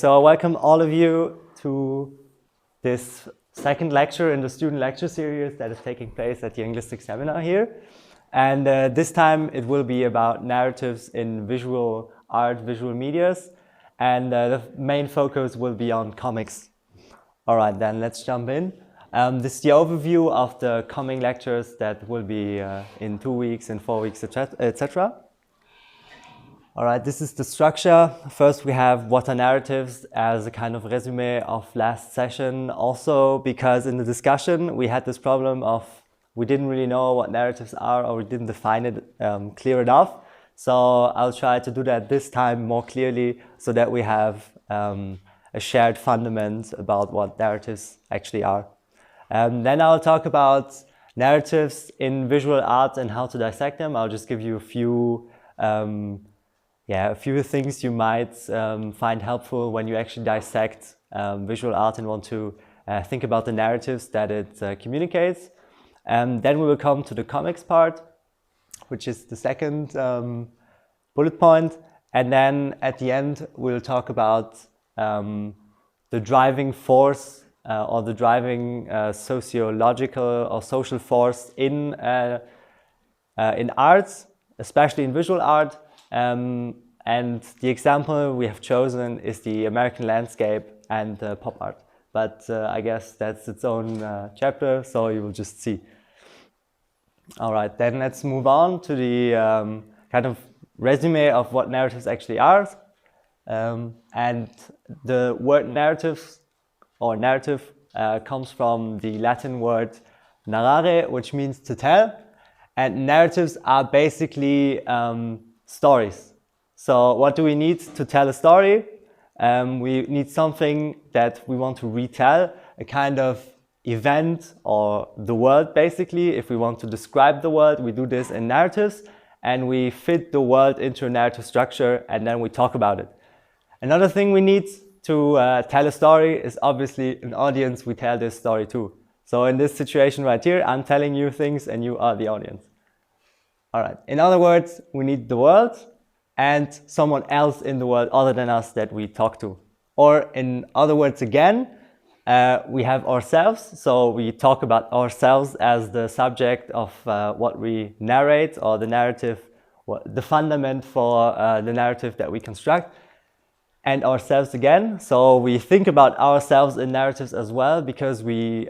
So I welcome all of you to this second lecture in the student lecture series that is taking place at the linguistic seminar here. And this time it will be about narratives in visual art, visual medias. And the main focus will be on comics. All right, then let's jump in. This is the overview of the coming lectures that will be in 2 weeks, in 4 weeks, etc. All right, this is the structure. First, we have what are narratives as a kind of resume of last session. Also, because in the discussion, we had this problem of we didn't really know what narratives are, or we didn't define it clear enough. So I'll try to do that this time more clearly so that we have a shared fundament about what narratives actually are. Then I'll talk about narratives in visual art and how to dissect them. I'll just give you a few things you might find helpful when you actually dissect visual art and want to think about the narratives that it communicates. And then we will come to the comics part, which is the second bullet point. And then at the end, we'll talk about the driving force or the driving sociological or social force in arts, especially in visual art. And the example we have chosen is the American landscape and pop art. But I guess that's its own chapter, so you will just see. All right, then let's move on to the kind of resume of what narratives actually are. And the word narratives or narrative comes from the Latin word narrare, which means to tell. And narratives are basically stories. So what do we need to tell a story? We need something that we want to retell, a kind of event or the world basically. If we want to describe the world, we do this in narratives and we fit the world into a narrative structure and then we talk about it. Another thing we need to tell a story is obviously an audience we tell this story to. So in this situation right here, I'm telling you things and you are the audience. All right. In other words, we need the world and someone else in the world other than us that we talk to. Or in other words again, we have ourselves. So we talk about ourselves as the subject of what we narrate or the narrative, the fundament for the narrative that we construct. And ourselves again. So we think about ourselves in narratives as well because we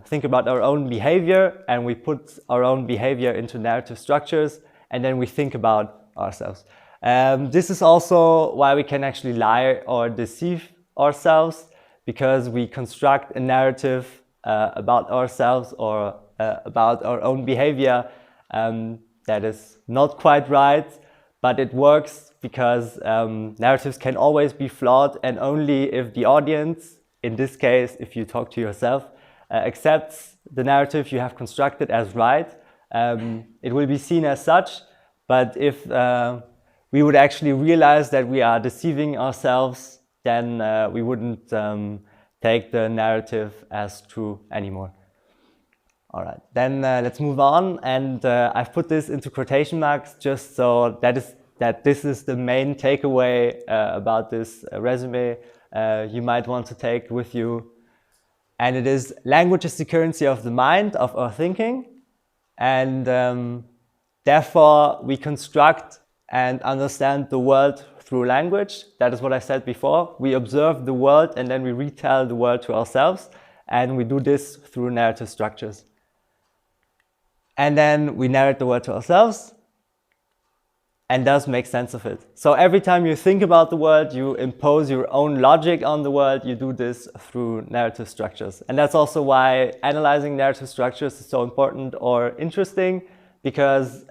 think about our own behavior and we put our own behavior into narrative structures and then we think about ourselves. This is also why we can actually lie or deceive ourselves because we construct a narrative about ourselves or about our own behavior that is not quite right, but it works because narratives can always be flawed and only if the audience, in this case, if you talk to yourself, accepts the narrative you have constructed as right, it will be seen as such. But if we would actually realize that we are deceiving ourselves, then we wouldn't take the narrative as true anymore. All right, then let's move on. And I've put this into quotation marks just so that this is the main takeaway about this resume you might want to take with you. And it is language is the currency of the mind, of our thinking. And therefore, we construct and understand the world through language. That is what I said before. We observe the world and then we retell the world to ourselves. And we do this through narrative structures. And then we narrate the world to ourselves and thus make sense of it. So every time you think about the world, you impose your own logic on the world. You do this through narrative structures. And that's also why analyzing narrative structures is so important or interesting because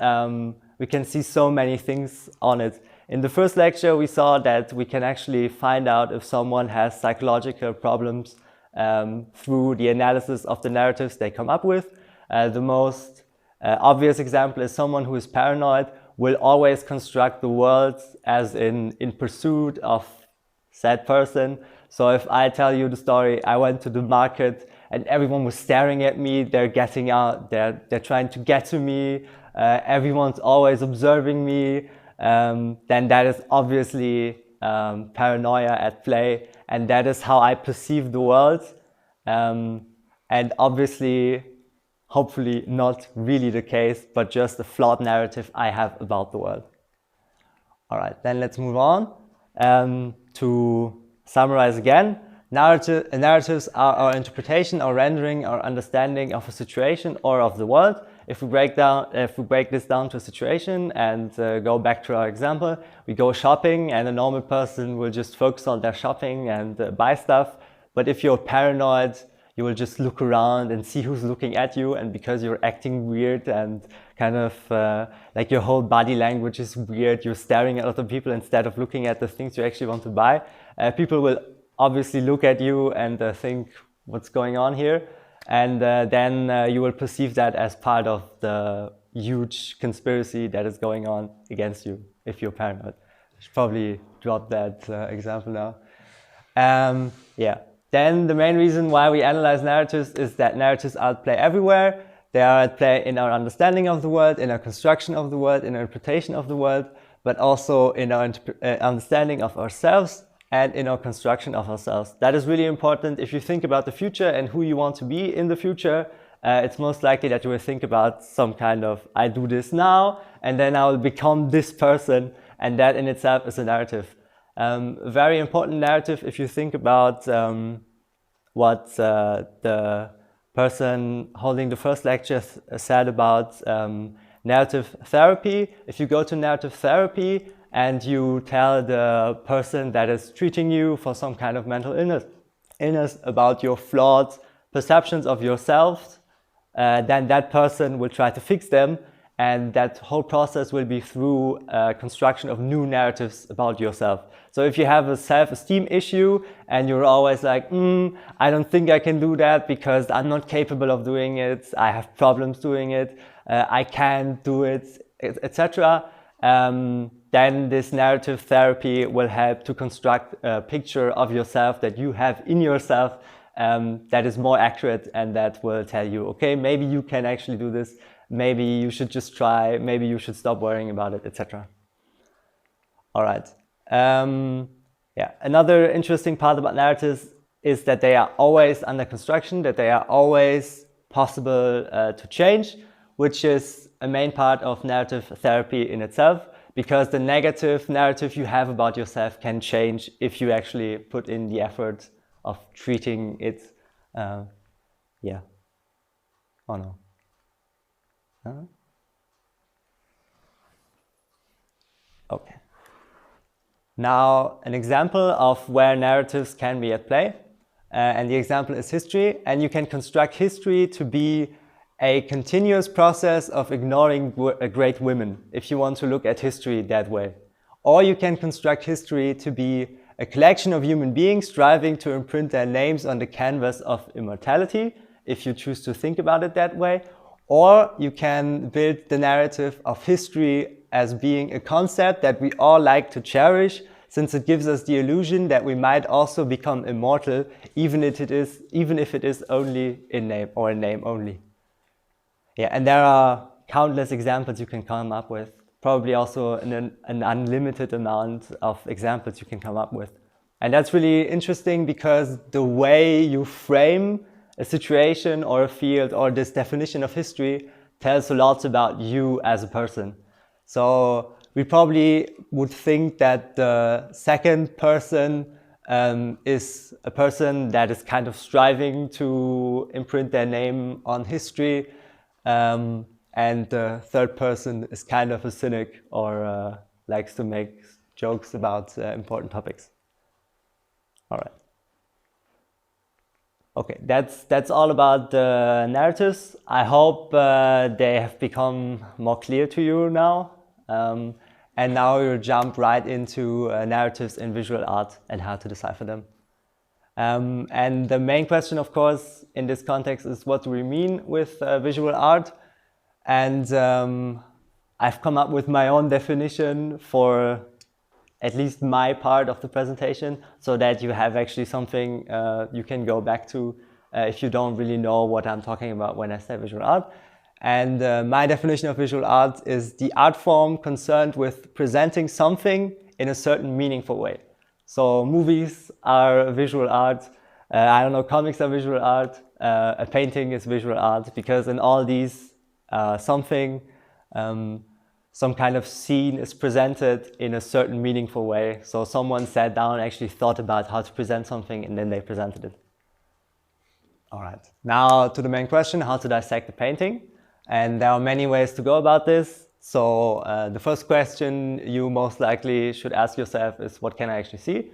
we can see so many things on it. In the first lecture, we saw that we can actually find out if someone has psychological problems through the analysis of the narratives they come up with. The most obvious example is someone who is paranoid will always construct the world as in pursuit of said person. So if I tell you the story, I went to the market and everyone was staring at me, they're getting out, they're trying to get to me, everyone's always observing me, then that is obviously paranoia at play. and that is how I perceive the world. And obviously, hopefully not really the case, but just a flawed narrative I have about the world. All right, then let's move on. To summarize again, narratives are our interpretation, our rendering, our understanding of a situation or of the world. If we break this down to a situation and go back to our example, we go shopping and a normal person will just focus on their shopping and buy stuff. But if you're paranoid, you will just look around and see who's looking at you, and because you're acting weird and kind of like your whole body language is weird, you're staring at other people instead of looking at the things you actually want to buy, people will obviously look at you and think, what's going on here? And then you will perceive that as part of the huge conspiracy that is going on against you if you're paranoid. I should probably drop that example now. Yeah. Then the main reason why we analyze narratives is that narratives are at play everywhere. They are at play in our understanding of the world, in our construction of the world, in our interpretation of the world, but also in our understanding of ourselves and in our construction of ourselves. That is really important. If you think about the future and who you want to be in the future, it's most likely that you will think about some kind of, I do this now, and then I will become this person, and that in itself is a narrative. A very important narrative if you think about what the person holding the first lecture said about narrative therapy. If you go to narrative therapy and you tell the person that is treating you for some kind of mental illness about your flawed perceptions of yourself, then that person will try to fix them. And that whole process will be through construction of new narratives about yourself. So if you have a self-esteem issue and you're always like, I don't think I can do that because I'm not capable of doing it, I have problems doing it, I can't do it, etc., then this narrative therapy will help to construct a picture of yourself that you have in yourself that is more accurate, and that will tell you, okay, maybe you can actually do this. Maybe you should just try, maybe you should stop worrying about it, etc. All right. Yeah. Another interesting part about narratives is that they are always under construction, that they are always possible to change, which is a main part of narrative therapy in itself, because the negative narrative you have about yourself can change if you actually put in the effort of treating it. Yeah. Oh no. Okay. Now, an example of where narratives can be at play, and the example is history, and you can construct history to be a continuous process of ignoring great women, if you want to look at history that way. Or you can construct history to be a collection of human beings striving to imprint their names on the canvas of immortality, if you choose to think about it that way. Or you can build the narrative of history as being a concept that we all like to cherish, since it gives us the illusion that we might also become immortal, even if it is only in name, or in name only. Yeah, and there are countless examples you can come up with. Probably also an unlimited amount of examples you can come up with. And that's really interesting, because the way you frame a situation or a field or this definition of history tells a lot about you as a person. So we probably would think that the second person is a person that is kind of striving to imprint their name on history, and the third person is kind of a cynic or likes to make jokes about important topics. All right. Okay, that's all about the narratives. I hope they have become more clear to you now. And now we'll jump right into narratives in visual art and how to decipher them. And the main question, of course, in this context is, what do we mean with visual art? And I've come up with my own definition for at least my part of the presentation, so that you have actually something you can go back to if you don't really know what I'm talking about when I say visual art. And my definition of visual art is the art form concerned with presenting something in a certain meaningful way. So movies are visual art. I don't know, comics are visual art. A painting is visual art, because in all these, some kind of scene is presented in a certain meaningful way. So someone sat down, actually thought about how to present something, and then they presented it. All right, now to the main question, how to dissect a painting. And there are many ways to go about this. So the first question you most likely should ask yourself is, what can I actually see?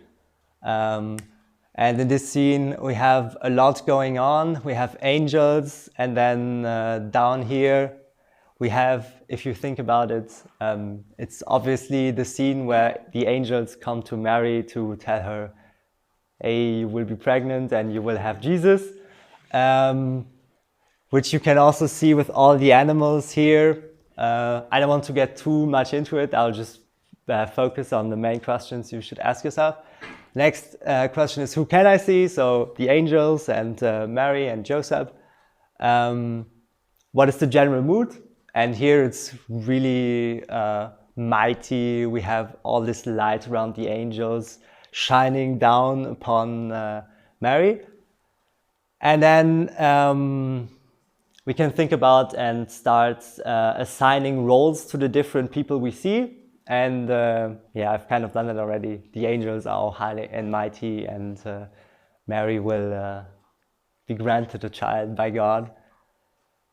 And in this scene, we have a lot going on. We have angels, and then down here, we have, if you think about it, it's obviously the scene where the angels come to Mary to tell her, hey, you will be pregnant and you will have Jesus, which you can also see with all the animals here. I don't want to get too much into it. I'll just focus on the main questions you should ask yourself. Next question is, who can I see? So the angels and Mary and Joseph. What is the general mood? And here it's really mighty. We have all this light around the angels shining down upon Mary. And then we can think about and start assigning roles to the different people we see. And yeah, I've kind of done it already. The angels are all high and mighty, and Mary will be granted a child by God.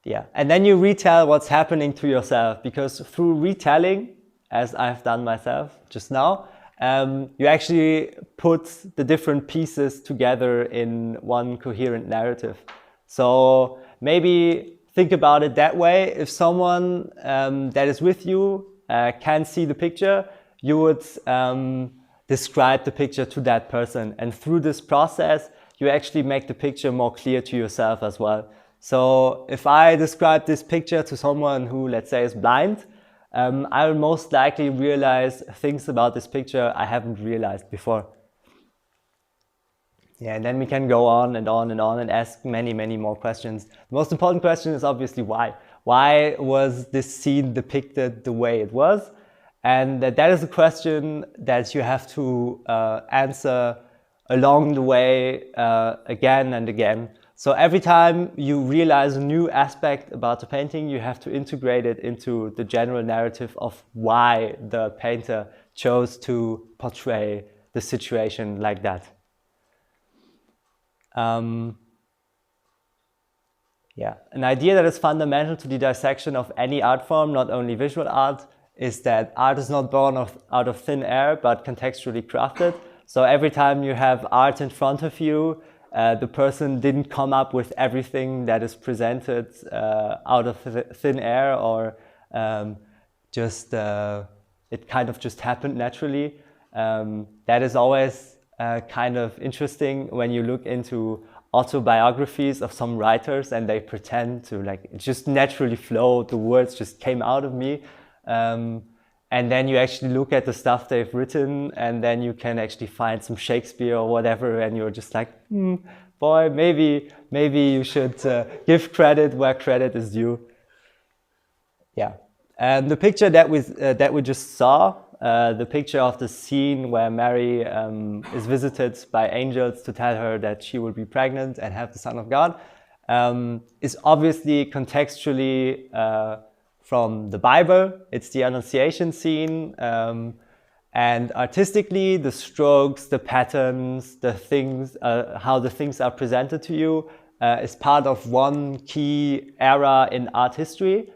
Yeah, and then you retell what's happening to yourself, because through retelling, as I've done myself just now, you actually put the different pieces together in one coherent narrative. So maybe think about it that way. If someone that is with you can see the picture, you would describe the picture to that person. And through this process, you actually make the picture more clear to yourself as well. So if I describe this picture to someone who, let's say, is blind, I will most likely realize things about this picture I haven't realized before. Yeah, and then we can go on and on and on and ask many, many more questions. The most important question is obviously why. Why was this scene depicted the way it was? And that is a question that you have to answer along the way again and again. So every time you realize a new aspect about the painting, you have to integrate it into the general narrative of why the painter chose to portray the situation like that. Yeah, an idea that is fundamental to the dissection of any art form, not only visual art, is that art is not born out of thin air, but contextually crafted. So every time you have art in front of you, the person didn't come up with everything that is presented out of thin air, or it kind of just happened naturally. That is always kind of interesting when you look into autobiographies of some writers and they pretend to, like, it just naturally flowed, the words just came out of me. And then you actually look at the stuff they've written, and then you can actually find some Shakespeare or whatever, and you're just like, boy, maybe you should give credit where credit is due. Yeah, and the picture that we just saw, the picture of the scene where Mary is visited by angels to tell her that she will be pregnant and have the Son of God, is obviously contextually from the Bible. It's the Annunciation scene, and artistically, the strokes, the patterns, the things, how the things are presented to you is part of one key era in art history.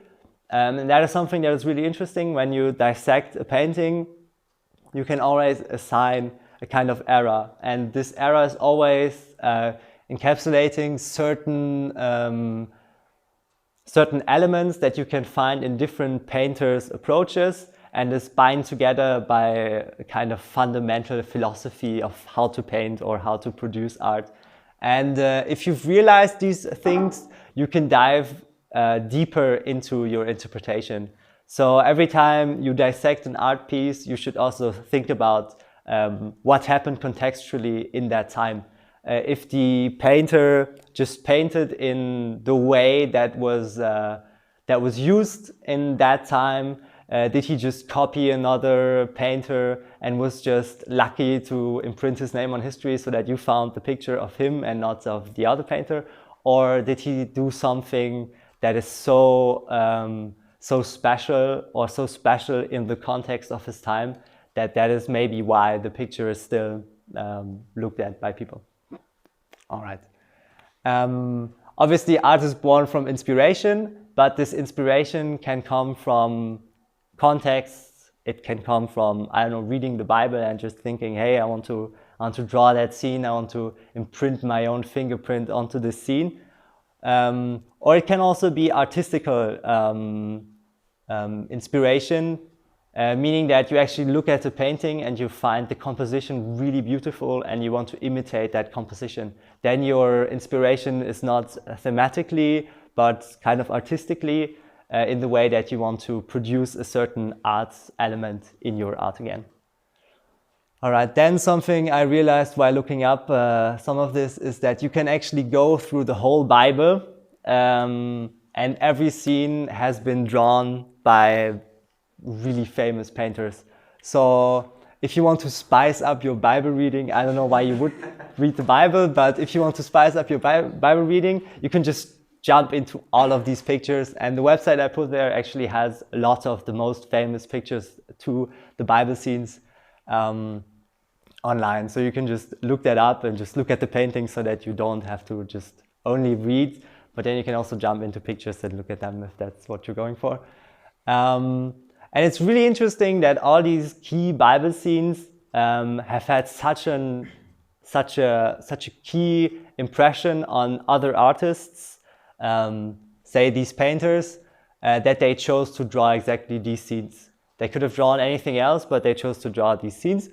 And that is something that is really interesting. When you dissect a painting, you can always assign a kind of era, and this era is always encapsulating certain elements that you can find in different painters' approaches, and is bind together by a kind of fundamental philosophy of how to paint or how to produce art. And if you've realized these things, you can dive deeper into your interpretation. So every time you dissect an art piece, you should also think about what happened contextually in that time. If the painter just painted in the way that was used in that time, Did he just copy another painter and was just lucky to imprint his name on history so that you found the picture of him and not of the other painter? Or did he do something that is so special, or so special in the context of his time, that is maybe why the picture is still looked at by people? All right. Obviously, art is born from inspiration, but this inspiration can come from context. It can come from, I don't know, reading the Bible and just thinking, hey, I want to draw that scene. I want to imprint my own fingerprint onto this scene. Or it can also be artistical inspiration, meaning that you actually look at a painting and you find the composition really beautiful and you want to imitate that composition. Then your inspiration is not thematically, but kind of artistically, in the way that you want to produce a certain art element in your art again. All right, then something I realized while looking up some of this is that you can actually go through the whole Bible, and every scene has been drawn by really famous painters. So if you want to spice up your Bible reading, I don't know why you would read the Bible, but if you want to spice up your Bible reading, you can just jump into all of these pictures, and the website I put there actually has a lot of the most famous pictures to the Bible scenes online. So you can just look that up and just look at the paintings so that you don't have to just only read, but then you can also jump into pictures and look at them if that's what you're going for. And it's really interesting that all these key Bible scenes have had such a key impression on other artists, say these painters, that they chose to draw exactly these scenes. They could have drawn anything else, but they chose to draw these scenes.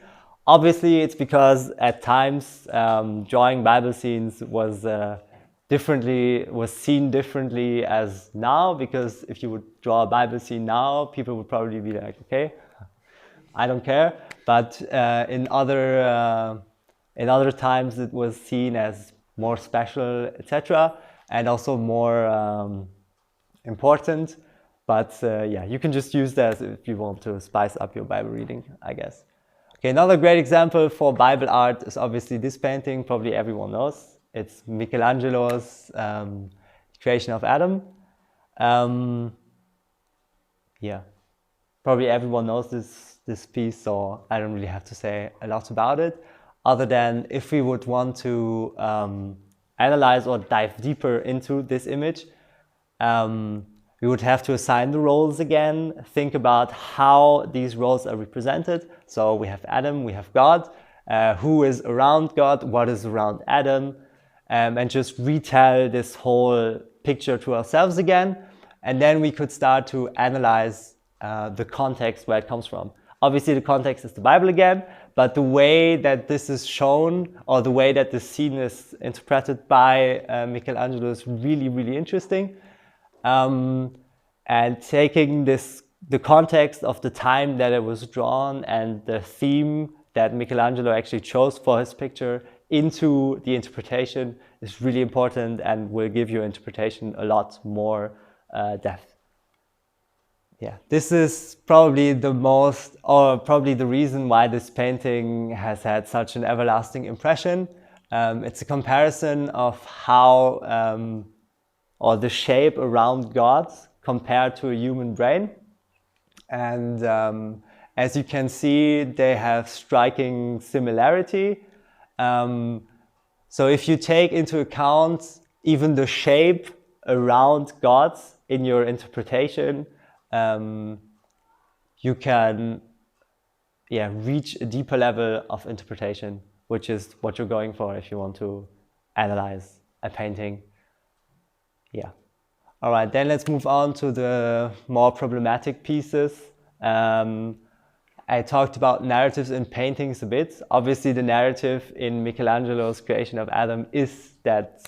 Obviously, it's because at times drawing Bible scenes was seen differently as now, because if you would draw a Bible scene now, people would probably be like, okay, I don't care. But in other times it was seen as more special, etc., and also more important. But yeah, you can just use that if you want to spice up your Bible reading, I guess. Okay, another great example for Bible art is obviously this painting, probably everyone knows. It's Michelangelo's creation of Adam. Yeah, probably everyone knows this piece, so I don't really have to say a lot about it, other than if we would want to analyze or dive deeper into this image, we would have to assign the roles again, think about how these roles are represented. So we have Adam, we have God, who is around God, what is around Adam, and just retell this whole picture to ourselves again. And then we could start to analyze the context where it comes from. Obviously the context is the Bible again, but the way that this is shown, or the way that the scene is interpreted by Michelangelo is really, really interesting. And taking the context of the time that it was drawn and the theme that Michelangelo actually chose for his picture into the interpretation is really important and will give your interpretation a lot more depth. Yeah, this is probably the most, or probably the reason why this painting has had such an everlasting impression. It's a comparison of how, or the shape around God compared to a human brain. And as you can see, they have striking similarity. So if you take into account even the shape around God in your interpretation, you can reach a deeper level of interpretation, which is what you're going for if you want to analyze a painting. Yeah. All right, then let's move on to the more problematic pieces. I talked about narratives in paintings a bit. Obviously, the narrative in Michelangelo's creation of Adam is that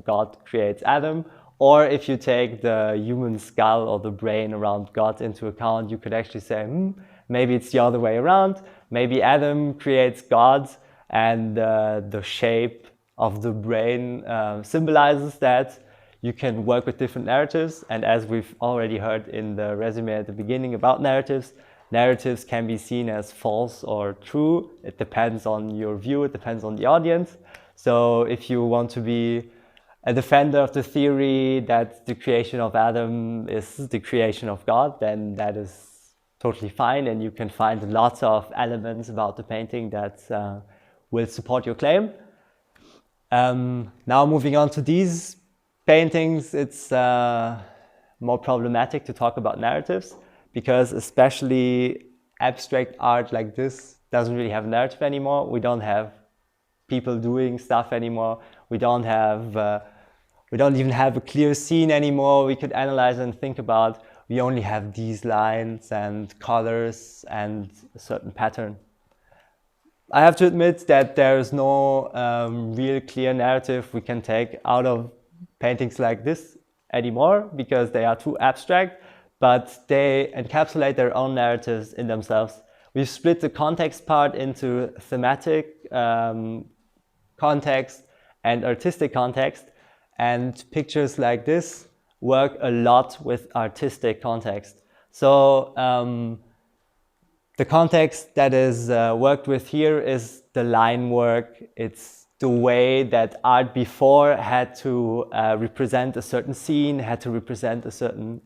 God creates Adam. Or if you take the human skull or the brain around God into account, you could actually say, maybe it's the other way around. Maybe Adam creates God, and the shape of the brain symbolizes that. you can work with different narratives. And as we've already heard in the resume at the beginning about narratives, narratives can be seen as false or true. It depends on your view, it depends on the audience. So if you want to be a defender of the theory that the creation of Adam is the creation of God, then that is totally fine, and you can find lots of elements about the painting that will support your claim. Now moving on to these paintings, it's more problematic to talk about narratives, because especially abstract art like this doesn't really have a narrative anymore. We don't have people doing stuff anymore. We don't even have a clear scene anymore we could analyze and think about. We only have these lines and colors and a certain pattern. I have to admit that there is no real clear narrative we can take out of paintings like this anymore, because they are too abstract, but they encapsulate their own narratives in themselves. We've split the context part into thematic context and artistic context, and pictures like this work a lot with artistic context. So the context that is worked with here is the line work. It's the way that art before had to represent a certain scene, had to represent a certain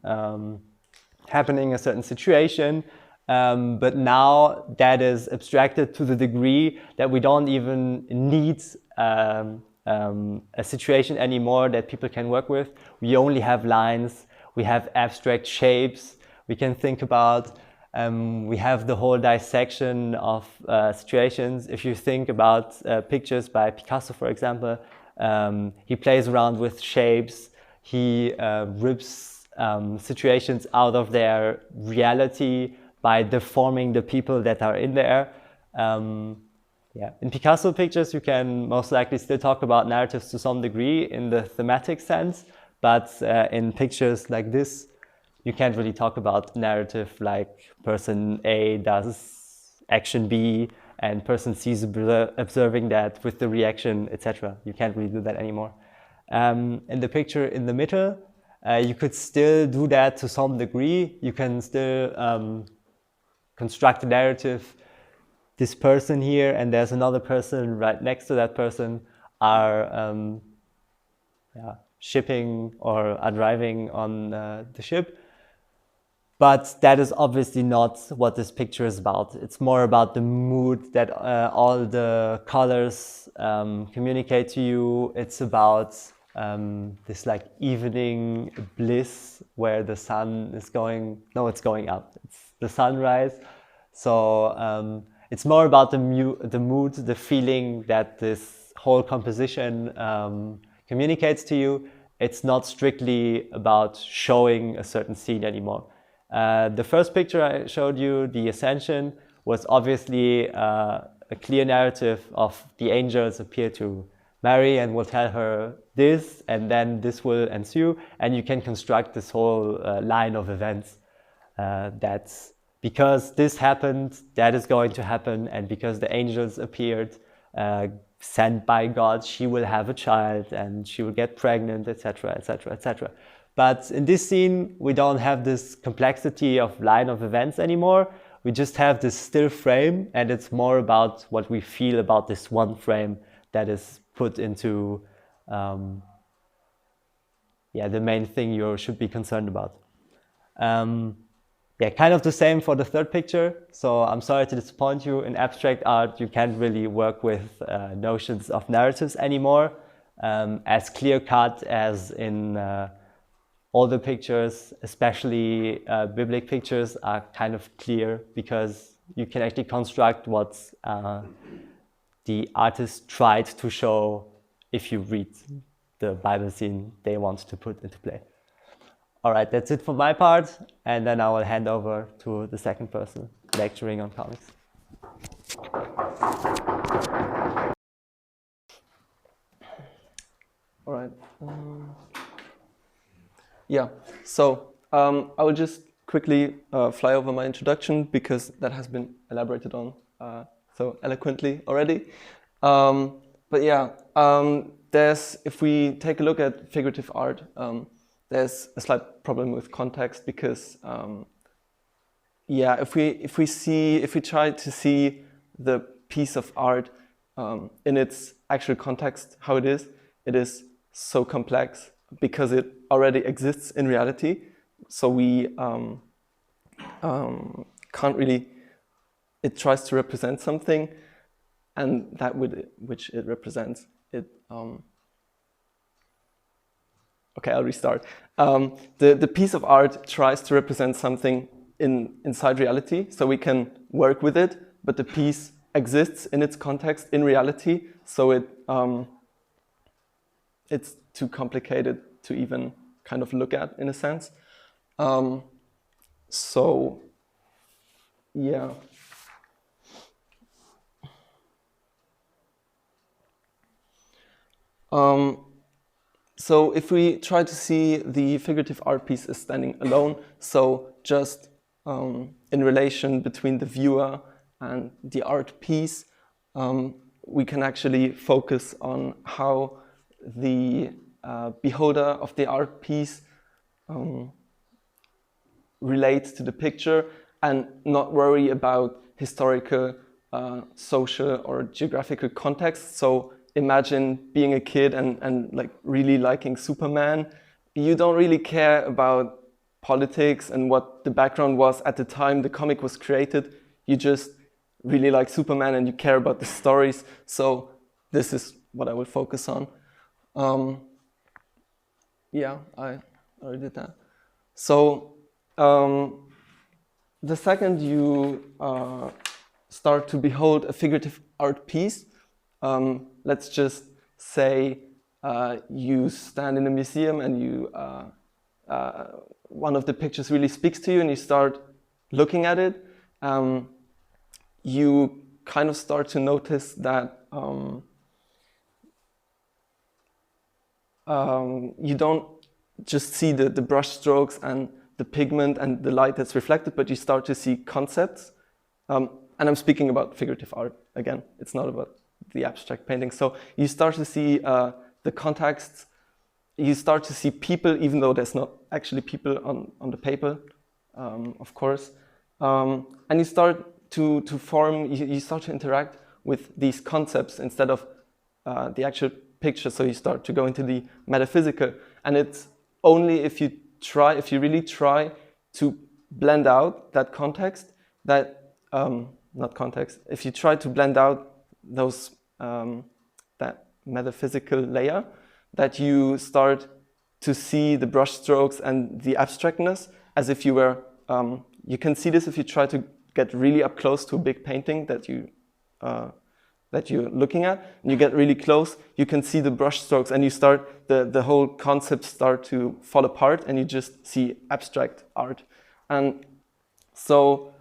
happening, a certain situation. But now that is abstracted to the degree that we don't even need a situation anymore that people can work with. We only have lines, we have abstract shapes we can think about. We have the whole dissection of situations. If you think about pictures by Picasso, for example, he plays around with shapes. He rips situations out of their reality by deforming the people that are in there. Yeah. In Picasso pictures, you can most likely still talk about narratives to some degree in the thematic sense, but in pictures like this, you can't really talk about narrative like person A does action B and person C is observing that with the reaction, etc. You can't really do that anymore. In the picture in the middle, you could still do that to some degree. You can still construct a narrative. This person here and there's another person right next to that person are shipping or are driving on the ship. But that is obviously not what this picture is about. It's more about the mood that all the colors communicate to you. It's about this like evening bliss where the sun is going, no, it's going up. It's the sunrise. So it's more about the mood, the feeling that this whole composition communicates to you. It's not strictly about showing a certain scene anymore. The first picture I showed you, the Ascension, was obviously a clear narrative of the angels appear to Mary and will tell her this, and then this will ensue, and you can construct this whole line of events that's because this happened, that is going to happen, and because the angels appeared, sent by God, she will have a child and she will get pregnant, etc., etc., etc. But in this scene, we don't have this complexity of line of events anymore. We just have this still frame, and it's more about what we feel about this one frame that is put into the main thing you should be concerned about. Yeah, kind of the same for the third picture. So I'm sorry to disappoint you. In abstract art, you can't really work with notions of narratives anymore as clear-cut as in all the pictures, especially biblical pictures, are kind of clear because you can actually construct what the artist tried to show if you read the Bible scene they want to put into play. All right, that's it for my part, and then I will hand over to the second person lecturing on comics. All right. Yeah, so I will just quickly fly over my introduction because that has been elaborated on so eloquently already. But yeah, if we take a look at figurative art, there's a slight problem with context because, yeah, if we try to see the piece of art in its actual context, how it is so complex because it already exists in reality. So we can't really. It tries to represent something, and that which it represents, it. Okay, I'll restart. The piece of art tries to represent something inside reality, so we can work with it. But the piece exists in its context in reality, so it's too complicated to even kind of look at in a sense. So, yeah. So if we try to see the figurative art piece as standing alone, so just in relation between the viewer and the art piece, we can actually focus on how the beholder of the art piece relates to the picture and not worry about historical, social, or geographical context. So imagine being a kid and like really liking Superman. You don't really care about politics and what the background was at the time the comic was created. You just really like Superman and you care about the stories. So this is what I will focus on. Yeah, I already did that. So the second you start to behold a figurative art piece, let's just say you stand in a museum and you one of the pictures really speaks to you and you start looking at it, you kind of start to notice that you don't just see the brush strokes and the pigment and the light that's reflected, but you start to see concepts. And I'm speaking about figurative art again. It's not about the abstract painting. So you start to see the contexts. You start to see people, even though there's not actually people on the paper, of course. And you start to form, you start to interact with these concepts instead of the actual picture. So you start to go into the metaphysical. And it's only if you really try to blend out that context, if you try to blend out those that metaphysical layer, that you start to see the brush strokes and the abstractness as if you were. You can see this if you try to get really up close to a big painting that you're looking at, and you get really close, you can see the brush strokes, and you start the whole concept start to fall apart, and you just see abstract art. And so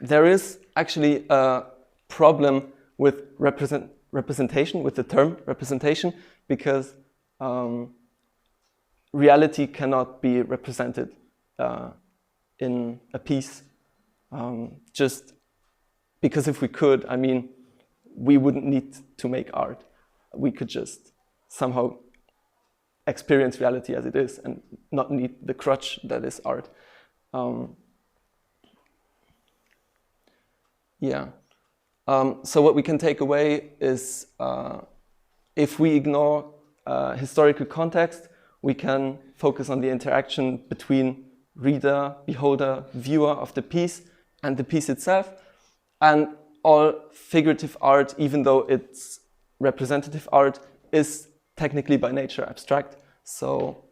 there is actually a problem with representation, with the term representation, because reality cannot be represented in a piece. Just because if we could, I mean, we wouldn't need to make art. We could just somehow experience reality as it is and not need the crutch that is art. Yeah. So what we can take away is if we ignore historical context, we can focus on the interaction between reader, beholder, viewer of the piece and the piece itself. And all figurative art, even though it's representative art, is technically by nature abstract. So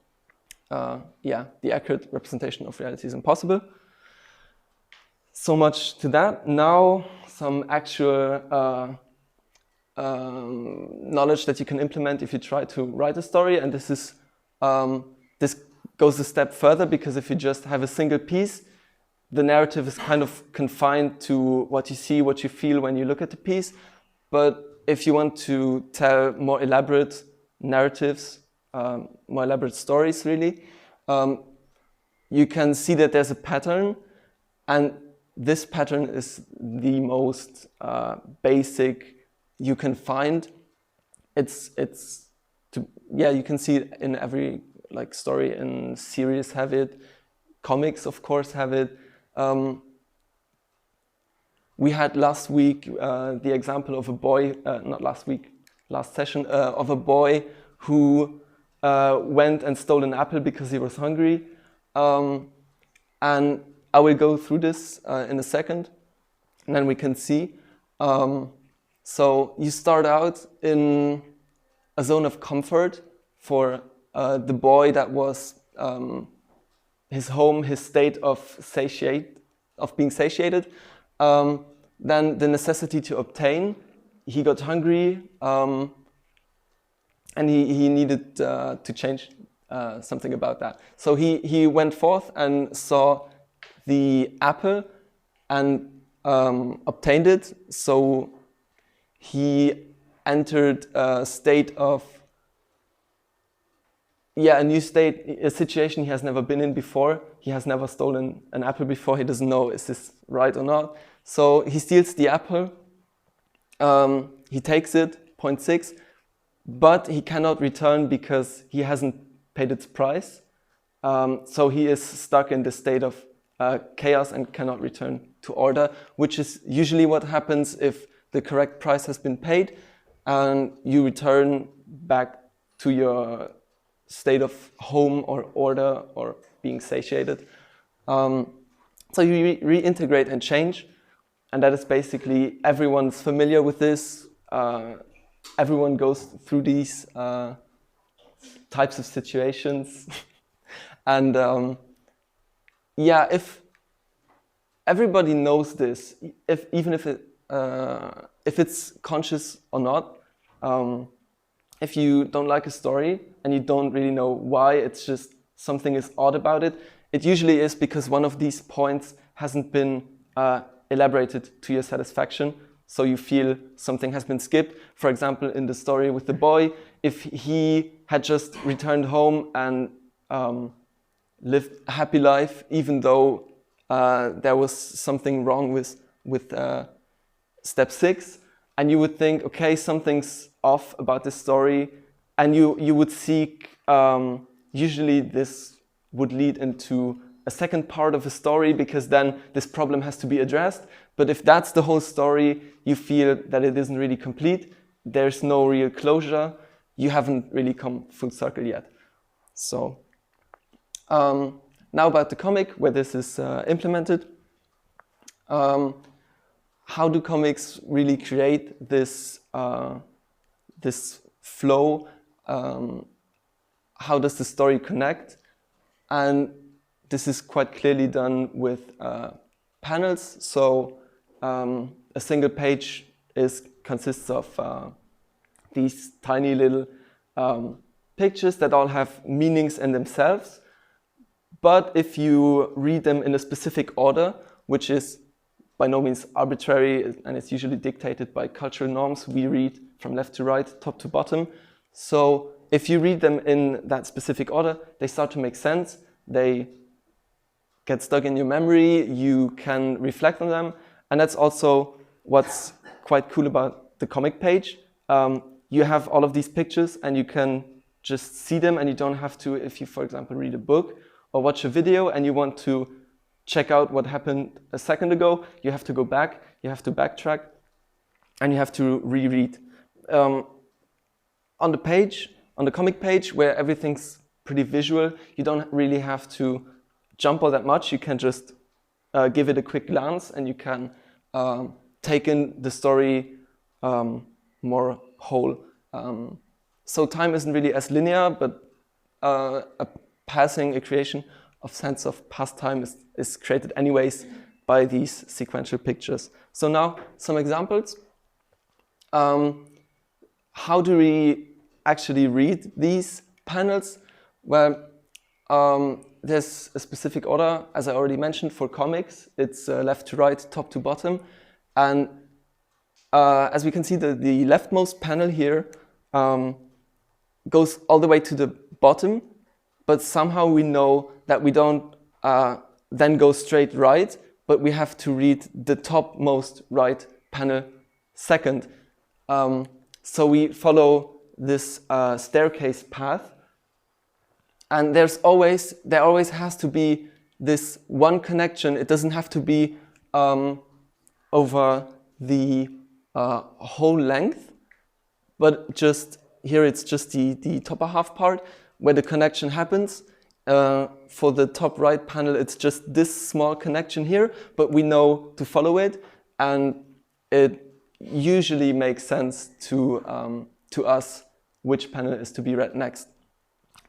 yeah, the accurate representation of reality is impossible. So much to that. Now some actual knowledge that you can implement if you try to write a story. And this is this goes a step further, because if you just have a single piece, the narrative is kind of confined to what you see, what you feel when you look at the piece. But if you want to tell more elaborate narratives, more elaborate stories really, you can see that there's a pattern, and this pattern is the most basic you can find. It's you can see it in every like story in series have it, comics of course have it. We had last week the example of a boy, not last week, last session, of a boy who went and stole an apple because he was hungry. And I will go through this in a second, and then we can see. So you start out in a zone of comfort for the boy that was his home, his state of being satiated. Then the necessity to obtain. He got hungry, and he needed to change something about that. So he went forth and saw the apple and obtained it. So he entered a state of, a new state, a situation he has never been in before. He has never stolen an apple before. He doesn't know, is this right or not? So he steals the apple. He takes it, 0.6, but he cannot return because he hasn't paid its price. So he is stuck in the state of chaos and cannot return to order, which is usually what happens if the correct price has been paid and you return back to your state of home or order or being satiated. So you reintegrate and change, and that is basically, everyone's familiar with this. Everyone goes through these types of situations. And if everybody knows this, even if it's conscious or not, if you don't like a story and you don't really know why, it's just something is odd about it, it usually is because one of these points hasn't been elaborated to your satisfaction. So you feel something has been skipped. For example, in the story with the boy, if he had just returned home and lived a happy life, even though there was something wrong with step 6, and you would think, okay, something's off about this story, and you would seek, usually this would lead into a second part of a story, because then this problem has to be addressed. But if that's the whole story, you feel that it isn't really complete, there's no real closure, you haven't really come full circle yet. So now about the comic, where this is implemented. How do comics really create this this flow? How does the story connect? And this is quite clearly done with panels. So a single page consists of these tiny little pictures that all have meanings in themselves. But if you read them in a specific order, which is by no means arbitrary, and it's usually dictated by cultural norms, we read from left to right, top to bottom. So if you read them in that specific order, they start to make sense. They get stuck in your memory, you can reflect on them. And that's also what's quite cool about the comic page. You have all of these pictures and you can just see them, and you don't have to, if you, for example, read a book or watch a video and you want to check out what happened a second ago, you have to go back, you have to backtrack, and you have to reread. On the page, on the comic page, where everything's pretty visual, you don't really have to jump all that much. You can just give it a quick glance, and you can take in the story more whole. So time isn't really as linear, but a creation of sense of past time is created anyways by these sequential pictures. So now some examples. How do we actually read these panels? Well, there's a specific order, as I already mentioned, for comics. It's left to right, top to bottom. And as we can see, the leftmost panel here goes all the way to the bottom, but somehow we know that we don't then go straight right, but we have to read the topmost right panel second. So we follow this staircase path. And there always has to be this one connection. It doesn't have to be over the whole length, but just here it's just the top half part where the connection happens. For the top right panel, it's just this small connection here, but we know to follow it, and it usually makes sense to us which panel is to be read next.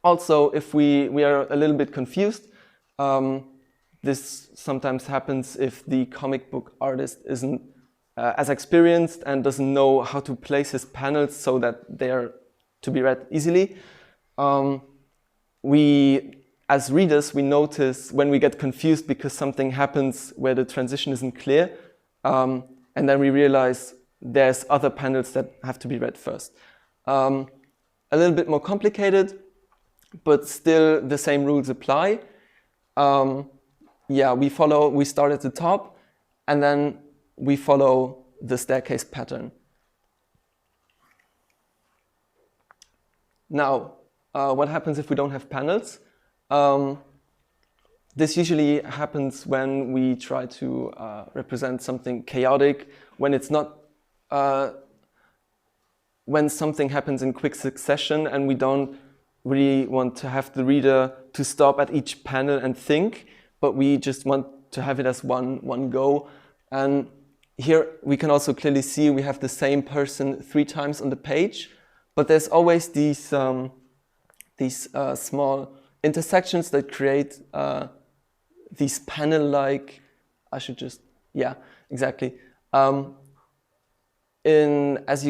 Also, if we are a little bit confused, this sometimes happens if the comic book artist isn't as experienced and doesn't know how to place his panels so that they are to be read easily. We, as readers, we notice when we get confused because something happens where the transition isn't clear, and then we realize there's other panels that have to be read first. A little bit more complicated, but still the same rules apply. We start at the top, and then we follow the staircase pattern. Now, what happens if we don't have panels? This usually happens when we try to represent something chaotic, when it's not, when something happens in quick succession and we don't really want to have the reader to stop at each panel and think, but we just want to have it as one go. And here we can also clearly see we have the same person 3 times on the page, but there's always these small intersections that create these panel-like, as you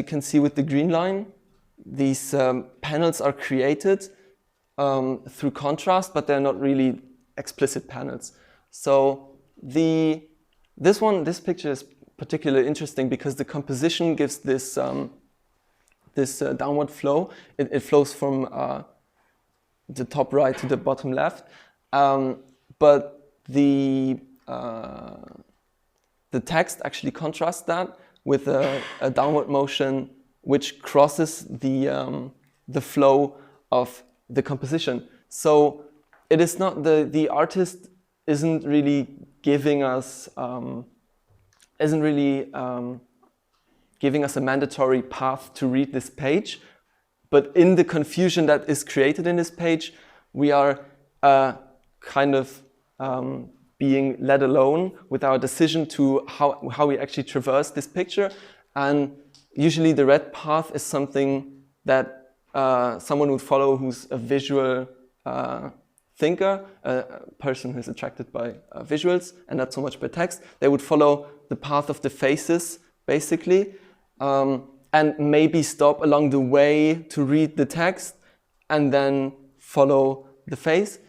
can see with the green line, these panels are created through contrast, but they're not really explicit panels. So this picture is particularly interesting because the composition gives this downward flow. It flows from the top right to the bottom left, but the text actually contrasts that with a downward motion which crosses the flow of the composition. So it is not the artist isn't really giving us a mandatory path to read this page, but in the confusion that is created in this page, we are kind of being led alone with our decision to how we actually traverse this picture. And usually the red path is something that someone would follow who's a visual thinker, a person who's attracted by visuals and not so much by text. They would follow the path of the faces, basically, and maybe stop along the way to read the text and then follow the face.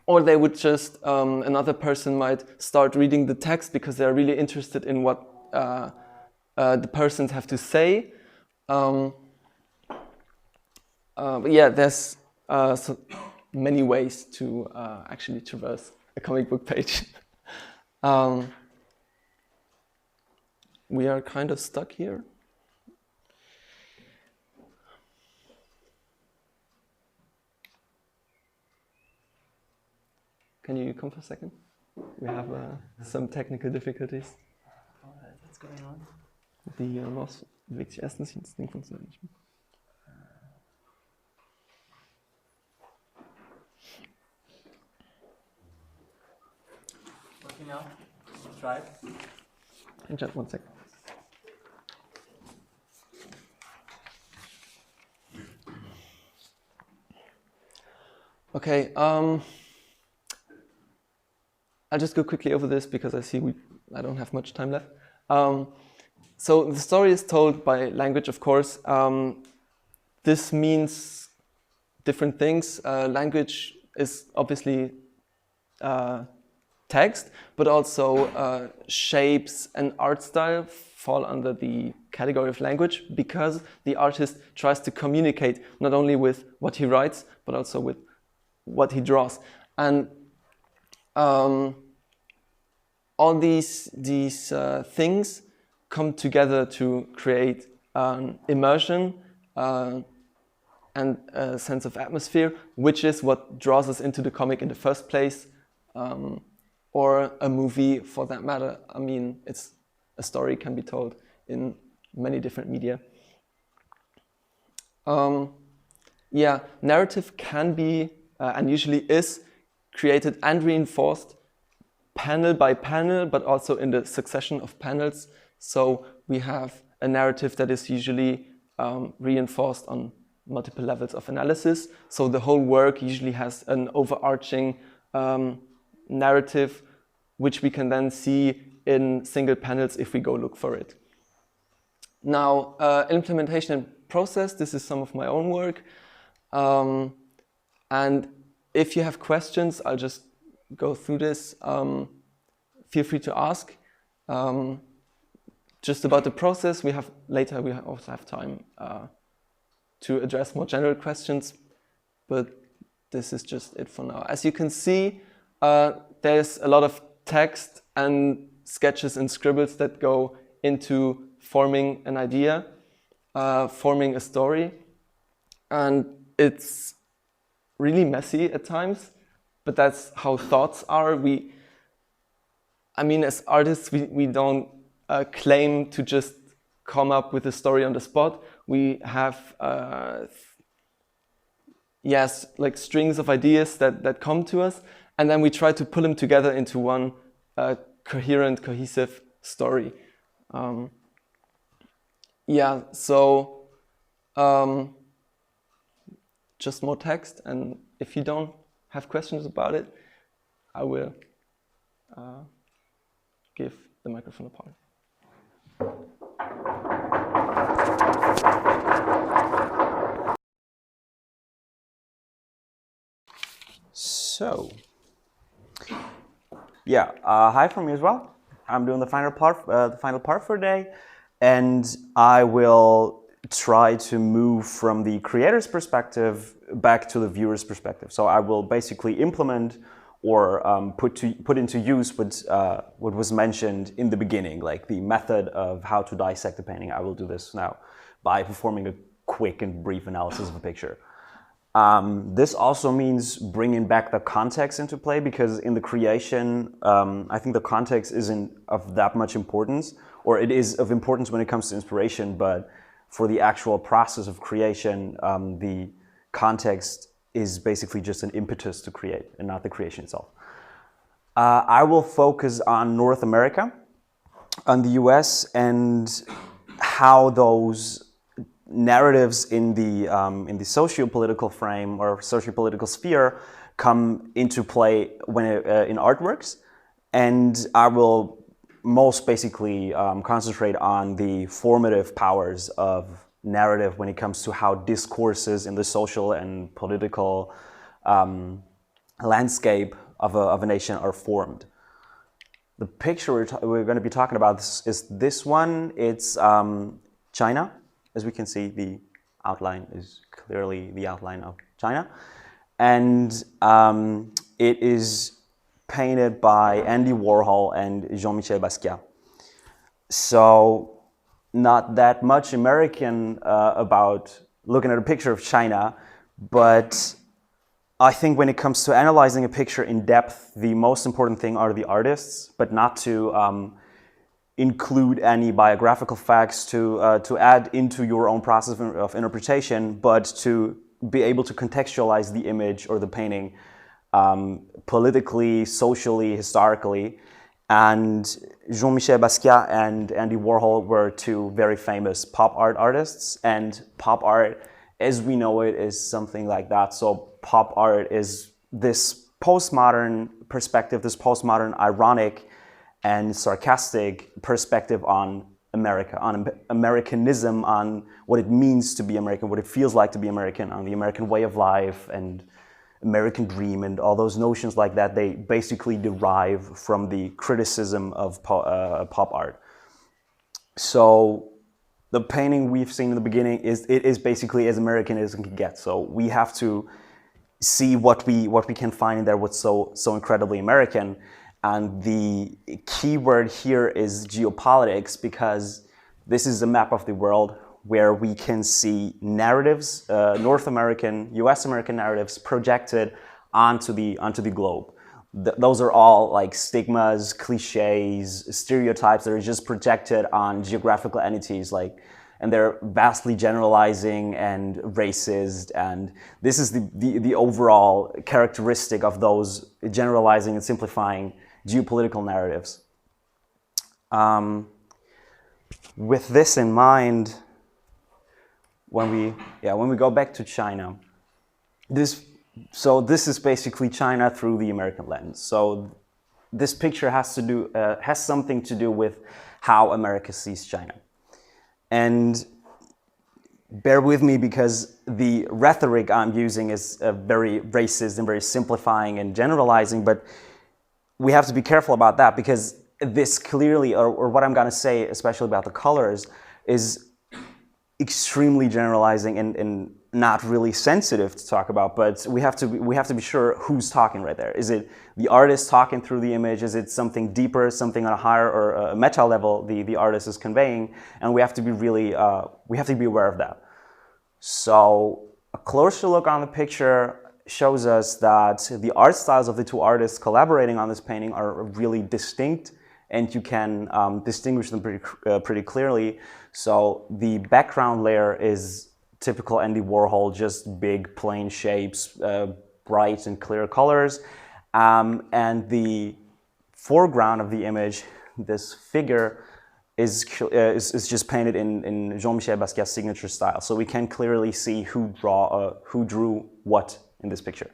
Or they would just, another person might start reading the text because they're really interested in what the persons have to say. But yeah, there's so many ways to actually traverse a comic book page. We are kind of stuck here. Can you come for a second? We have some technical difficulties. What's going on? Die Maus bewegt sich erstens nicht, das Ding funktioniert nicht mehr. Working now? Try it. In just 1 second. Okay, I'll just go quickly over this because I see I don't have much time left. So the story is told by language, of course. This means different things. Language is obviously text, but also shapes and art style fall under the category of language because the artist tries to communicate not only with what he writes, but also with what he draws. And all these things come together to create an immersion, and a sense of atmosphere, which is what draws us into the comic in the first place, or a movie for that matter. I mean, a story can be told in many different media. Yeah, narrative can be, and usually is, created and reinforced panel by panel, but also in the succession of panels. So we have a narrative that is usually reinforced on multiple levels of analysis. So the whole work usually has an overarching narrative, which we can then see in single panels if we go look for it. Now, implementation and process, this is some of my own work. And if you have questions, I'll just go through this. Feel free to ask. Just about the process, later we also have time to address more general questions, but this is just it for now. As you can see, there's a lot of text and sketches and scribbles that go into forming an idea, forming a story, and it's really messy at times, but that's how thoughts are. I mean, as artists, we don't claim to just come up with a story on the spot. We have, yes, like strings of ideas that come to us, and then we try to pull them together into one coherent, cohesive story. Yeah, so just more text, and if you don't have questions about it, I will give the microphone apart. So, yeah, hi from me as well. I'm doing the final part for today, and I will try to move from the creator's perspective back to the viewer's perspective. So I will basically implement or put into use what was mentioned in the beginning, like the method of how to dissect a painting. I will do this now by performing a quick and brief analysis of a picture. This also means bringing back the context into play, because in the creation, I think the context isn't of that much importance, or it is of importance when it comes to inspiration, but for the actual process of creation, the context is basically just an impetus to create and not the creation itself. I will focus on North America, on the US, and how those narratives in the socio-political frame or socio-political sphere come into play when in artworks. And I will most basically concentrate on the formative powers of narrative when it comes to how discourses in the social and political landscape of a nation are formed. The picture we're going to be talking about is this one. It's China. As we can see, the outline is clearly the outline of China. And it is painted by Andy Warhol and Jean-Michel Basquiat. So not that much American about looking at a picture of China, but I think when it comes to analyzing a picture in depth, the most important thing are the artists, but not to include any biographical facts to add into your own process of interpretation, but to be able to contextualize the image or the painting politically, socially, historically. And Jean-Michel Basquiat and Andy Warhol were two very famous pop art artists, and pop art, as we know it, is something like that. So pop art is this postmodern perspective, this postmodern ironic and sarcastic perspective on America, on Americanism, on what it means to be American, what it feels like to be American, on the American way of life and American dream and all those notions like that. They basically derive from the criticism of pop art. So the painting we've seen in the beginning is basically as American as it can get. So we have to see what we can find in there, what's so incredibly American. And the key word here is geopolitics, because this is a map of the world. where we can see narratives, North American, US American narratives projected onto the globe. Those are all like stigmas, cliches, stereotypes that are just projected on geographical entities, like, and they're vastly generalizing and racist, and this is the overall characteristic of those generalizing and simplifying geopolitical narratives. With this in mind, when we go back to China, this is basically China through the American lens. So this picture has something to do with how America sees China. And bear with me, because the rhetoric I'm using is very racist and very simplifying and generalizing, but we have to be careful about that, because this clearly, or what I'm going to say, especially about the colors, is extremely generalizing and not really sensitive to talk about. But we have to be sure who's talking right there. Is it the artist talking through the image? Is it something deeper, something on a higher or a meta level the artist is conveying? And we have to be really we have to be aware of that. So a closer look on the picture shows us that the art styles of the two artists collaborating on this painting are really distinct, and you can distinguish them pretty clearly. So the background layer is typical Andy Warhol, just big plain shapes, bright and clear colors. And the foreground of the image, this figure, is just painted in Jean-Michel Basquiat's signature style. So we can clearly see who drew what in this picture.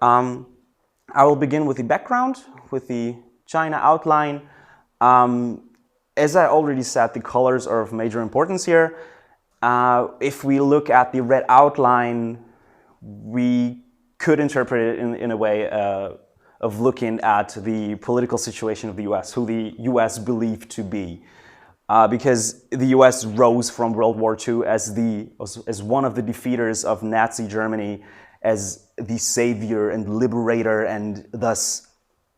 I will begin with the background, with the China outline. As I already said, the colors are of major importance here. If we look at the red outline, we could interpret it in a way of looking at the political situation of the US, who the US believed to be. Because the US rose from World War II as one of the defeaters of Nazi Germany, as the savior and liberator and thus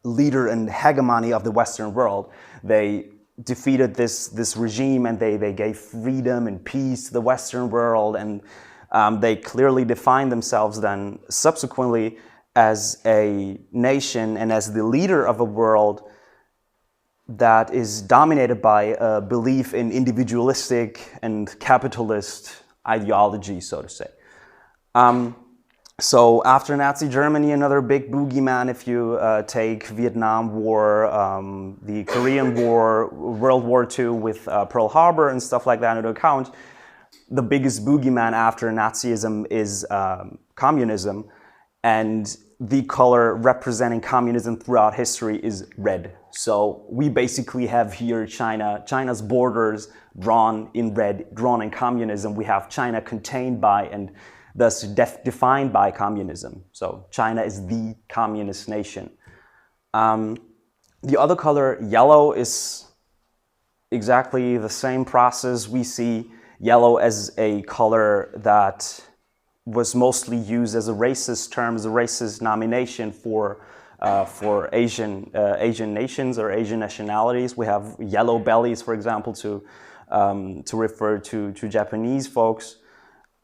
leader and hegemony of the Western world. They defeated this regime, and they gave freedom and peace to the Western world, and they clearly defined themselves then subsequently as a nation and as the leader of a world that is dominated by a belief in individualistic and capitalist ideology, so to say. So after Nazi Germany, another big boogeyman, if you take Vietnam War, the Korean War, World War II with Pearl Harbor and stuff like that into account, the biggest boogeyman after Nazism is communism, and the color representing communism throughout history is red. So we basically have here China's borders drawn in red, drawn in communism. We have China contained by and thus defined by communism. So China is the communist nation. The other color, yellow, is exactly the same process. We see yellow as a color that was mostly used as a racist term, as a racist nomination for Asian nations or Asian nationalities. We have yellow bellies, for example, to refer to Japanese folks.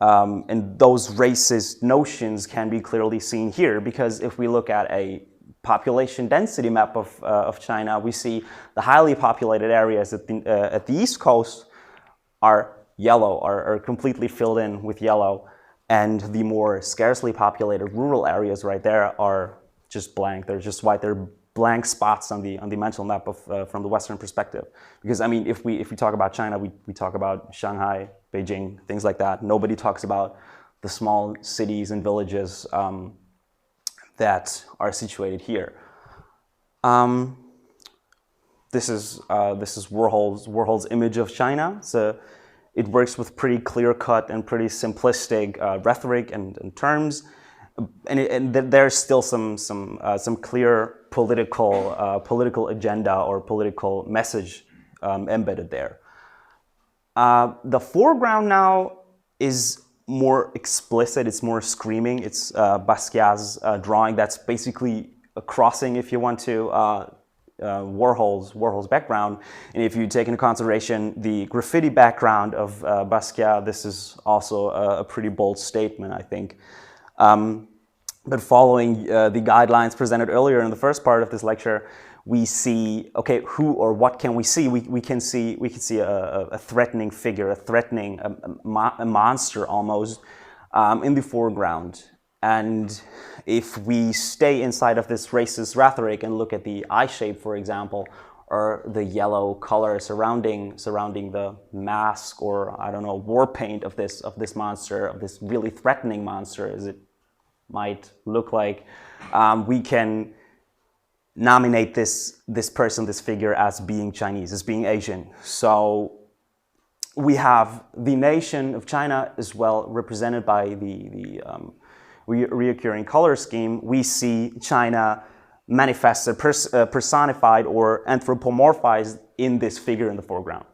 And those racist notions can be clearly seen here, because if we look at a population density map of China, we see the highly populated areas at the East Coast are yellow, are completely filled in with yellow, and the more scarcely populated rural areas right there are just blank. They're just white. They're blank spots on the mental map from the Western perspective. Because I mean, if we talk about China, we talk about Shanghai, Beijing, things like that. Nobody talks about the small cities and villages that are situated here. This is Warhol's image of China. So it works with pretty clear-cut and pretty simplistic rhetoric and terms, and there's still some clear political agenda or political message embedded there. The foreground now is more explicit, it's more screaming. It's Basquiat's drawing that's basically a crossing, if you want to Warhol's background, and if you take into consideration the graffiti background of Basquiat, this is also a pretty bold statement, I think. But following the guidelines presented earlier in the first part of this lecture, we see, okay, who or what can we see? We can see a threatening figure, a monster almost, in the foreground. And if we stay inside of this racist rhetoric and look at the eye shape, for example, or the yellow color surrounding the mask, or I don't know, war paint of this monster, of this really threatening monster, as it might look like, we can nominate this person, this figure, as being Chinese, as being Asian. So we have the nation of China as well represented by the reoccurring color scheme. We see China manifested, personified or anthropomorphized in this figure in the foreground.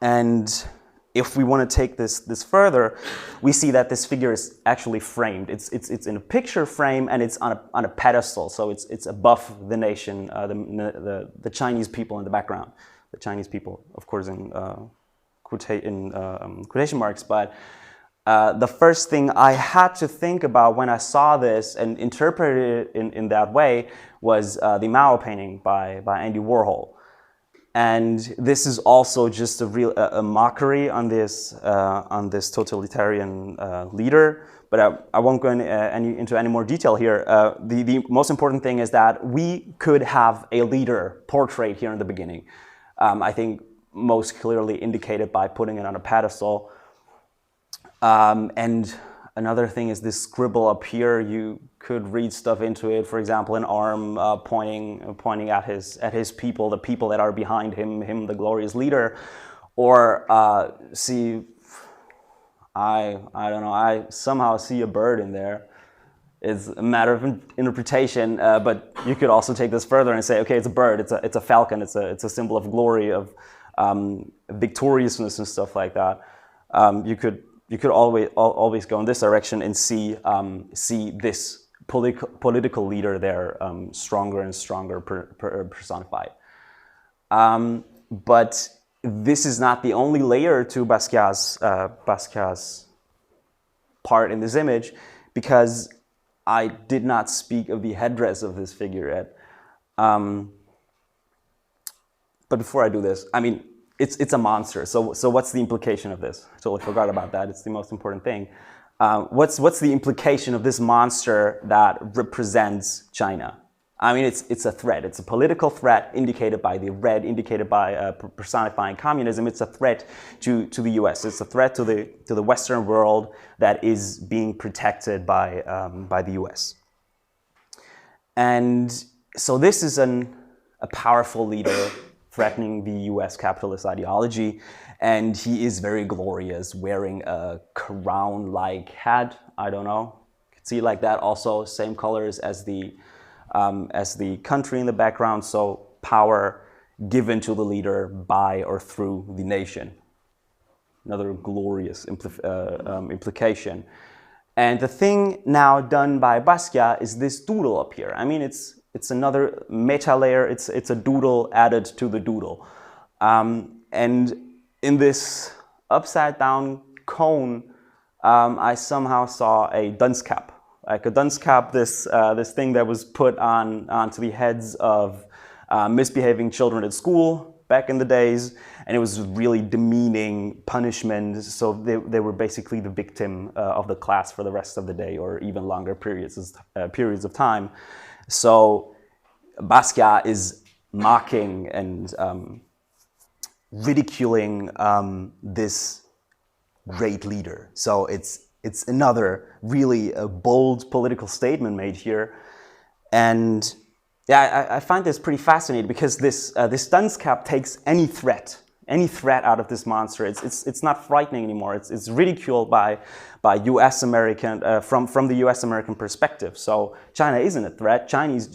And if we want to take this further, we see that this figure is actually framed. It's in a picture frame, and it's on a pedestal. So it's above the nation, the Chinese people in the background. The Chinese people, of course, in quotation marks. But the first thing I had to think about when I saw this and interpreted it in that way was the Mao painting by Andy Warhol. And this is also just a mockery on this totalitarian leader. But I won't go into any more detail here. The most important thing is that we could have a leader portrayed here in the beginning. I think most clearly indicated by putting it on a pedestal. And another thing is this scribble up here. You could read stuff into it. For example, an arm pointing at his people, the people that are behind him, the glorious leader. Or see, I don't know. I somehow see a bird in there. It's a matter of interpretation. But you could also take this further and say, okay, it's a bird. It's a falcon. It's a symbol of glory, of victoriousness and stuff like that. You could always go in this direction and see this political leader there stronger and stronger personified. But this is not the only layer to Basquiat's part in this image, because I did not speak of the headdress of this figure yet. But before I do this, I mean, it's a monster. So what's the implication of this? I totally forgot about that. It's the most important thing. What's the implication of this monster that represents China? I mean, it's a threat. It's a political threat indicated by the red, indicated by personifying communism. It's a threat to the U.S. It's a threat to the Western world that is being protected by the U.S. And so this is a powerful leader threatening the U.S. capitalist ideology, and he is very glorious, wearing a crown-like hat. I don't know, you can see it like that. Also, same colors as the country in the background. So power given to the leader by or through the nation. Another glorious implication. And the thing now done by Basquiat is this doodle up here. I mean, it's another meta layer. It's a doodle added to the doodle. And in this upside down cone, I somehow saw a dunce cap. Like a dunce cap, this thing that was put onto the heads of misbehaving children at school back in the days, and it was really demeaning punishment. So they were basically the victim of the class for the rest of the day, or even longer periods of time. So Basquiat is mocking and ridiculing this great leader. So it's another really bold political statement made here. And yeah, I find this pretty fascinating, because this dunce cap takes any threat out of this monster. It's not frightening anymore. It's ridiculed by U.S. American from the U.S. American perspective. So China isn't a threat. China is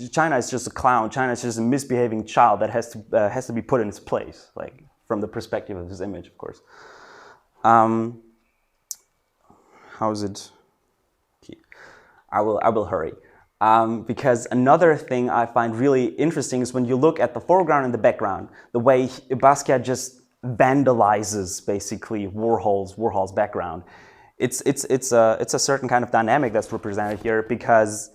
just a clown. China is just a misbehaving child that has to be put in its place, like from the perspective of this image, of course. How is it? Okay. I will hurry. Because another thing I find really interesting is when you look at the foreground and the background, the way Basquiat just vandalizes basically Warhol's background. It's a certain kind of dynamic that's represented here, because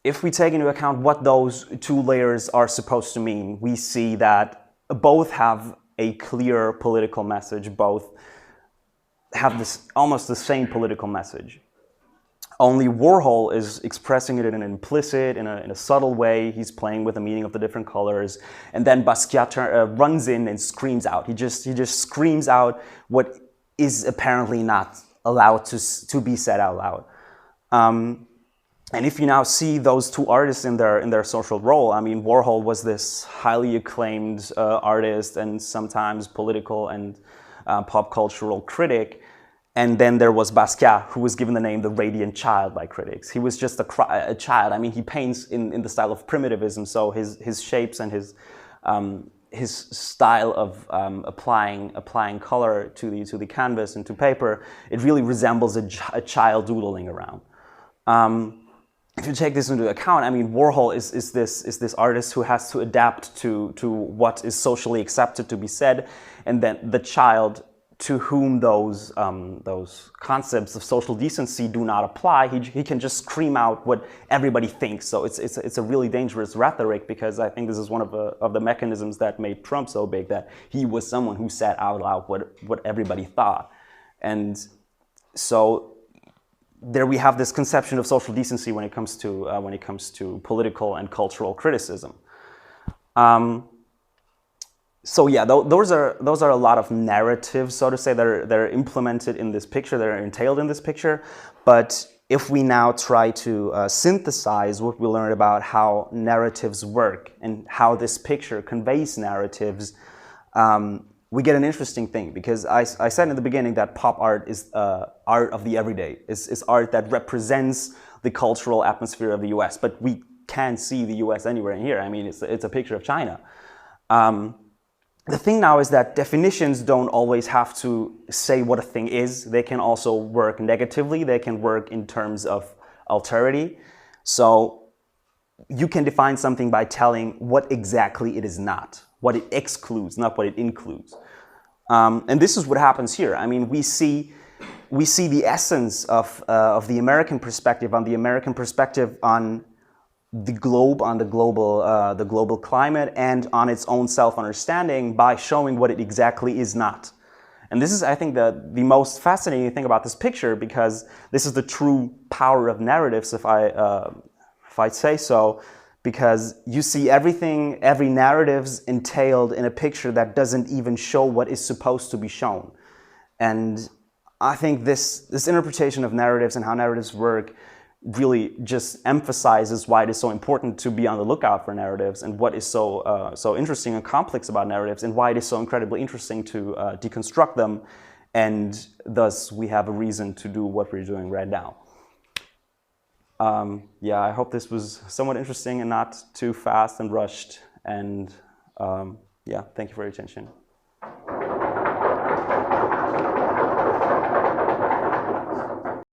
if we take into account what those two layers are supposed to mean, we see that both have a clear political message, both have this almost the same political message. Only Warhol is expressing it in an implicit, in a subtle way. He's playing with the meaning of the different colors, and then Basquiat runs in and screams out. He just screams out what is apparently not allowed to be said out loud. And if you now see those two artists in their social role, I mean, Warhol was this highly acclaimed artist and sometimes political and pop cultural critic. And then there was Basquiat, who was given the name the Radiant Child by critics. He was just a child. I mean, he paints in the style of primitivism, so his shapes and his style of applying color to the canvas and to paper, it really resembles a child doodling around. If you take this into account, I mean, Warhol is this artist who has to adapt to what is socially accepted to be said, and then the child, to whom those concepts of social decency do not apply, he can just scream out what everybody thinks. So it's a really dangerous rhetoric, because I think this is one of the mechanisms that made Trump so big, that he was someone who said out loud what everybody thought. And so there we have this conception of social decency when it comes to political and cultural criticism. So yeah, those are a lot of narratives, so to say, that are implemented in this picture, that are entailed in this picture. But if we now try to synthesize what we learned about how narratives work and how this picture conveys narratives, we get an interesting thing. Because I said in the beginning that pop art is art of the everyday. It's art that represents the cultural atmosphere of the US. But we can't see the US anywhere in here. I mean, it's a picture of China. The thing now is that definitions don't always have to say what a thing is. They can also work negatively. They can work in terms of alterity. So you can define something by telling what exactly it is not, what it excludes, not what it includes. And this is what happens here. I mean, we see the essence of the American perspective, on the globe, on the global climate, and on its own self-understanding, by showing what it exactly is not. And this is, I think, the most fascinating thing about this picture, because this is the true power of narratives, if I'd say so, because you see every narrative's entailed in a picture that doesn't even show what is supposed to be shown. And I think this interpretation of narratives and how narratives work really just emphasizes why it is so important to be on the lookout for narratives, and what is so interesting and complex about narratives, and why it is so incredibly interesting to deconstruct them, and thus we have a reason to do what we're doing right now. Yeah, I hope this was somewhat interesting and not too fast and rushed, and yeah, thank you for your attention.